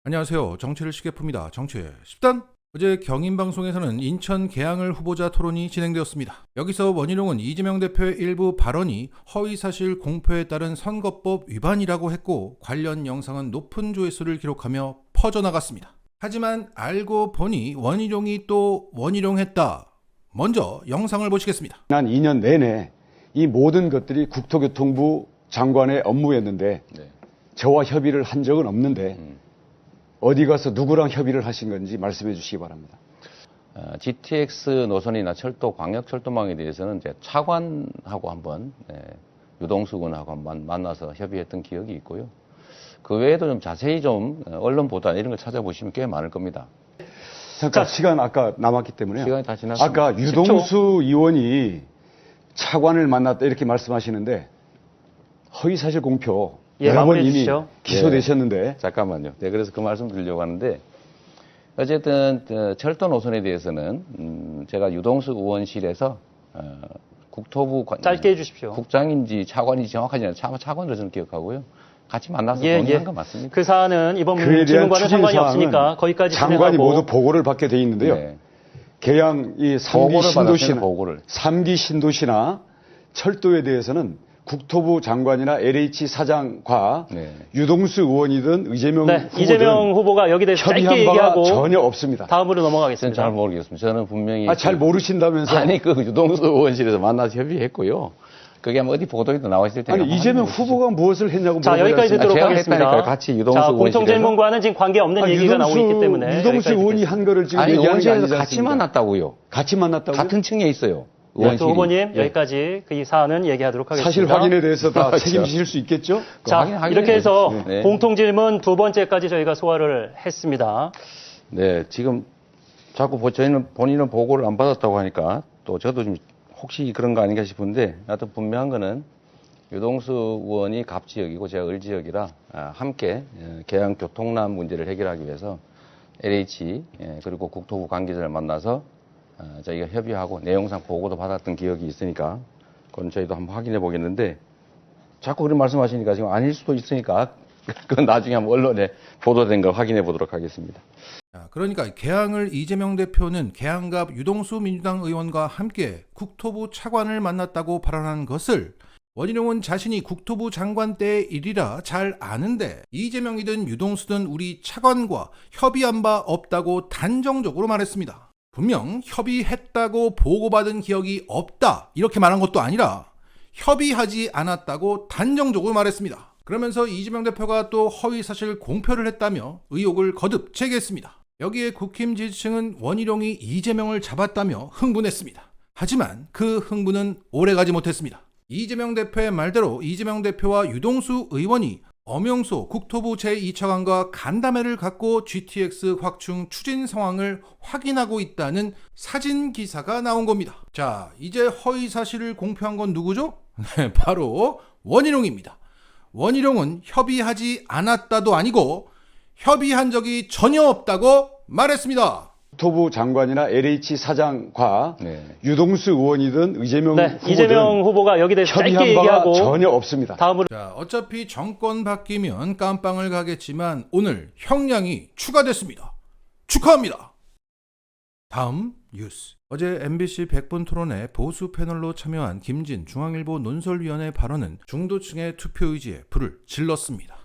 안녕하세요. 정치를 쉽게 풉니다. 정치의 10단. 어제 경인방송에서는 인천 계양을 후보자 토론이 진행되었습니다. 여기서 원희룡은 이재명 대표의 일부 발언이 허위사실 공표에 따른 선거법 위반이라고 했고 관련 영상은 높은 조회수를 기록하며 퍼져나갔습니다. 하지만 알고 보니 원희룡이 또 원희룡했다. 먼저 영상을 보시겠습니다. 지난 2년 내내 이 모든 것들이 국토교통부 장관의 업무였는데 저와 협의를 한 적은 없는데 어디 가서 누구랑 협의를 하신 건지 말씀해 주시기 바랍니다. GTX 노선이나 철도, 광역철도망에 대해서는 이제 차관하고 한번 유동수 군하고 한번 만나서 협의했던 기억이 있고요. 그 외에도 좀 자세히 좀 언론 보도 이런 걸 찾아보시면 꽤 많을 겁니다. 잠깐 시간 아까 남았기 때문에요. 시간이 다 지났습니다. 아까 유동수 의원이 차관을 만났다 이렇게 말씀하시는데 허위사실 공표 여러 번 이미 기소되셨는데. 잠깐만요. 네, 그래서 그 말씀 드리려고 하는데 어쨌든 철도 노선에 대해서는 제가 유동수 의원실에서 국토부 짧게 해주십시오. 국장인지 차관인지 정확하지 않아요. 차관으로 저는 기억하고요. 같이 만나서 논의한 거 맞습니다. 그 사안은 이번 그에 대한 질문과는 상관이 없으니까 거기까지 장관이 진행하고. 모두 보고를 받게 돼 있는데요. 네. 계양 이 3기 신도시나 철도에 대해서는 국토부 장관이나 LH 사장과 유동수 의원이든 이재명 후보가 여기 대해서 짧게 협의한 바가 얘기하고 전혀 없습니다. 다음으로 넘어가겠습니다. 잘 모르겠습니다. 저는 분명히 잘 모르신다면서? 아니 그 유동수 의원실에서 만나서 협의했고요. 그게 아마 어디 보도에도 나와 있을 텐데. 아니 이재명 후보가 무엇을 했냐고 자 여기까지 듣도록 제가 하겠습니다. 했다니까요. 같이 유동수 의원실에서. 공통 질문과는 지금 관계 없는 얘기가 나오고 있기 때문에 유동수 의원이 한 거를 지금 아니 얘기하는 게 의원실에서 아니지 같이 않습니까? 만났다고요. 같이 만났다고요? 같은 층에 있어요. 조 후보님 여기까지 그 이 사안은 얘기하도록 하겠습니다. 사실 확인에 대해서 다 그렇죠. 책임지실 수 있겠죠? 자 이렇게 해서 네. 공통 질문 두 번째까지 저희가 소화를 했습니다. 네, 지금 자꾸 저희는 본인은 보고를 안 받았다고 하니까 또 저도 좀 혹시 그런 거 아닌가 싶은데 하여튼 분명한 거는 유동수 의원이 갑 지역이고 제가 을 지역이라 함께 계양 교통난 문제를 해결하기 위해서 LH 그리고 국토부 관계자를 만나서 저희가 협의하고 내용상 보고도 받았던 기억이 있으니까 그건 저희도 한번 확인해 보겠는데 자꾸 그런 말씀하시니까 지금 아닐 수도 있으니까 그건 나중에 한번 언론에 보도된 거 확인해 보도록 하겠습니다. 그러니까 계양을 이재명 대표는 계양갑 유동수 민주당 의원과 함께 국토부 차관을 만났다고 발언한 것을 원희룡은 자신이 국토부 장관 때의 일이라 잘 아는데 이재명이든 유동수든 우리 차관과 협의한 바 없다고 단정적으로 말했습니다. 분명 협의했다고 보고받은 기억이 없다 이렇게 말한 것도 아니라 협의하지 않았다고 단정적으로 말했습니다. 그러면서 이재명 대표가 또 허위사실 공표를 했다며 의혹을 거듭 제기했습니다. 여기에 국힘 지지층은 원희룡이 이재명을 잡았다며 흥분했습니다. 하지만 그 흥분은 오래가지 못했습니다. 이재명 대표의 말대로 이재명 대표와 유동수 의원이 엄영소 국토부 제2차관과 간담회를 갖고 GTX 확충 추진 상황을 확인하고 있다는 사진 기사가 나온 겁니다. 자, 이제 허위 사실을 공표한 건 누구죠? 네, 바로 원희룡입니다. 원희룡은 협의하지 않았다도 아니고 협의한 적이 전혀 없다고 말했습니다. 국토부 장관이나 LH 사장과 유동수 의원이든 이재명 후보가 여기 대해서 짧게 협의한 바가 얘기하고 전혀 없습니다. 다음으로 자, 어차피 정권 바뀌면 깜빵을 가겠지만 오늘 형량이 추가됐습니다. 축하합니다. 다음 뉴스. 어제 MBC 100분 토론회 보수 패널로 참여한 김진 중앙일보 논설위원의 발언은 중도층의 투표의지에 불을 질렀습니다.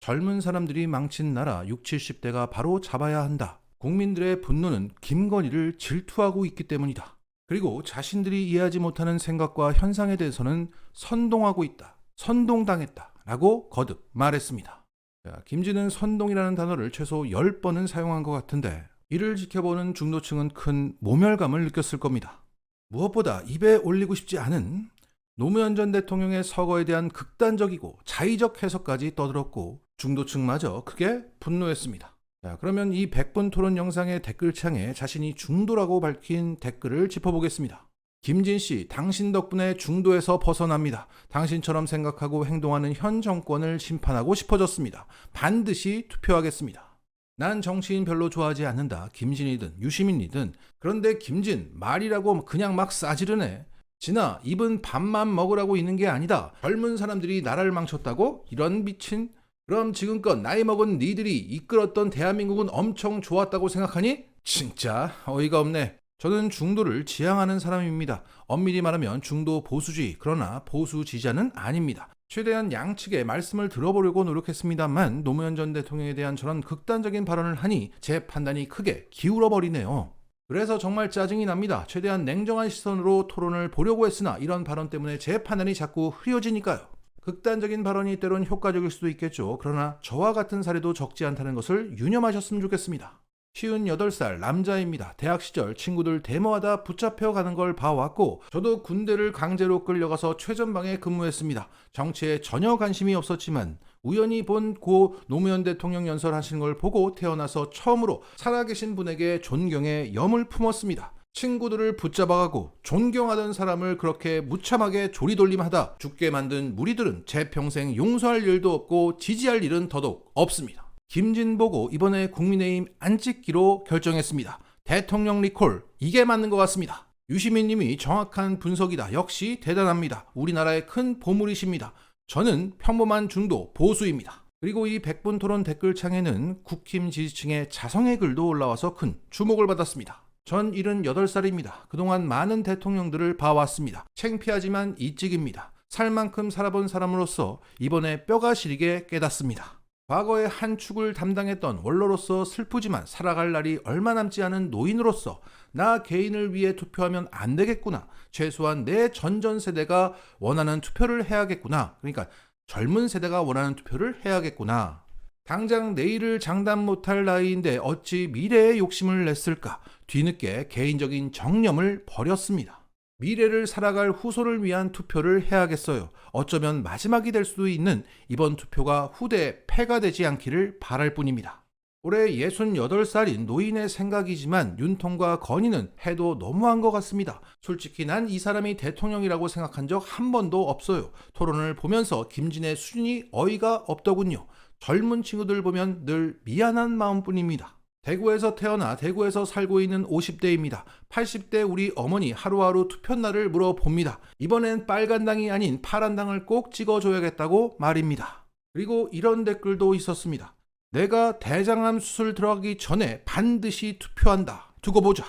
젊은 사람들이 망친 나라 60, 70대가 바로 잡아야 한다. 국민들의 분노는 김건희를 질투하고 있기 때문이다. 그리고 자신들이 이해하지 못하는 생각과 현상에 대해서는 선동하고 있다. 선동당했다. 라고 거듭 말했습니다. 자, 김진은 선동이라는 단어를 최소 10번은 사용한 것 같은데 이를 지켜보는 중도층은 큰 모멸감을 느꼈을 겁니다. 무엇보다 입에 올리고 싶지 않은 노무현 전 대통령의 서거에 대한 극단적이고 자의적 해석까지 떠들었고 중도층마저 크게 분노했습니다. 자, 그러면 이 100분 토론 영상의 댓글창에 자신이 중도라고 밝힌 댓글을 짚어보겠습니다. 김진씨, 당신 덕분에 중도에서 벗어납니다. 당신처럼 생각하고 행동하는 현 정권을 심판하고 싶어졌습니다. 반드시 투표하겠습니다. 난 정치인 별로 좋아하지 않는다. 김진이든 유시민이든. 그런데 김진, 말이라고 그냥 막 싸지르네. 진아, 입은 밥만 먹으라고 있는 게 아니다. 젊은 사람들이 나라를 망쳤다고? 이런 미친... 그럼 지금껏 나이 먹은 니들이 이끌었던 대한민국은 엄청 좋았다고 생각하니? 진짜 어이가 없네. 저는 중도를 지향하는 사람입니다. 엄밀히 말하면 중도 보수주의, 그러나 보수지자는 아닙니다. 최대한 양측의 말씀을 들어보려고 노력했습니다만 노무현 전 대통령에 대한 저런 극단적인 발언을 하니 제 판단이 크게 기울어버리네요. 그래서 정말 짜증이 납니다. 최대한 냉정한 시선으로 토론을 보려고 했으나 이런 발언 때문에 제 판단이 자꾸 흐려지니까요. 극단적인 발언이 때론 효과적일 수도 있겠죠. 그러나 저와 같은 사례도 적지 않다는 것을 유념하셨으면 좋겠습니다. 58살 남자입니다. 대학 시절 친구들 데모하다 붙잡혀가는 걸 봐왔고 저도 군대를 강제로 끌려가서 최전방에 근무했습니다. 정치에 전혀 관심이 없었지만 우연히 본 고 노무현 대통령 연설하시는 걸 보고 태어나서 처음으로 살아계신 분에게 존경의 염을 품었습니다. 친구들을 붙잡아가고 존경하던 사람을 그렇게 무참하게 조리돌림하다 죽게 만든 무리들은 제 평생 용서할 일도 없고 지지할 일은 더더욱 없습니다. 김진 보고 이번에 국민의힘 안 찍기로 결정했습니다. 대통령 리콜, 이게 맞는 것 같습니다. 유시민 님이 정확한 분석이다. 역시 대단합니다. 우리나라의 큰 보물이십니다. 저는 평범한 중도 보수입니다. 그리고 이 100분 토론 댓글창에는 국힘 지지층의 자성의 글도 올라와서 큰 주목을 받았습니다. 전 78살입니다. 그동안 많은 대통령들을 봐왔습니다. 창피하지만 이찍입니다. 살 만큼 살아본 사람으로서 이번에 뼈가 시리게 깨닫습니다. 과거에 한 축을 담당했던 원로로서 슬프지만 살아갈 날이 얼마 남지 않은 노인으로서 나 개인을 위해 투표하면 안 되겠구나. 최소한 내 전전세대가 원하는 투표를 해야겠구나. 그러니까 젊은 세대가 원하는 투표를 해야겠구나. 당장 내일을 장담 못할 나이인데 어찌 미래의 욕심을 냈을까. 뒤늦게 개인적인 정념을 버렸습니다. 미래를 살아갈 후손을 위한 투표를 해야겠어요. 어쩌면 마지막이 될 수도 있는 이번 투표가 후대에 폐가 되지 않기를 바랄 뿐입니다. 올해 68살인 노인의 생각이지만 윤통과 건의는 해도 너무한 것 같습니다. 솔직히 난 이 사람이 대통령이라고 생각한 적 한 번도 없어요. 토론을 보면서 김진의 수준이 어이가 없더군요. 젊은 친구들 보면 늘 미안한 마음뿐입니다. 대구에서 태어나 대구에서 살고 있는 50대입니다. 80대 우리 어머니 하루하루 투표날을 물어봅니다. 이번엔 빨간당이 아닌 파란당을 꼭 찍어줘야겠다고 말입니다. 그리고 이런 댓글도 있었습니다. 내가 대장암 수술 들어가기 전에 반드시 투표한다. 두고 보자.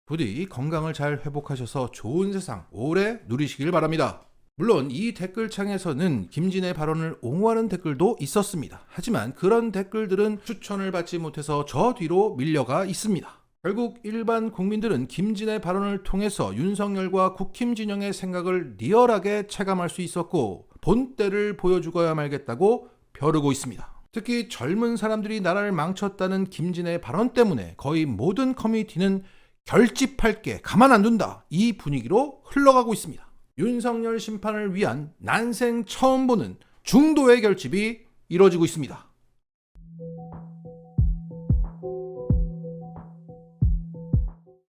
부디 건강을 잘 회복하셔서 좋은 세상 오래 누리시길 바랍니다. 물론 이 댓글창에서는 김진의 발언을 옹호하는 댓글도 있었습니다. 하지만 그런 댓글들은 추천을 받지 못해서 저 뒤로 밀려가 있습니다. 결국 일반 국민들은 김진의 발언을 통해서 윤석열과 국힘 진영의 생각을 리얼하게 체감할 수 있었고 본때를 보여주고야 말겠다고 벼르고 있습니다. 특히 젊은 사람들이 나라를 망쳤다는 김진의 발언 때문에 거의 모든 커뮤니티는 결집할게 가만 안 둔다 이 분위기로 흘러가고 있습니다. 윤석열 심판을 위한 난생 처음 보는 중도의 결집이 이뤄지고 있습니다.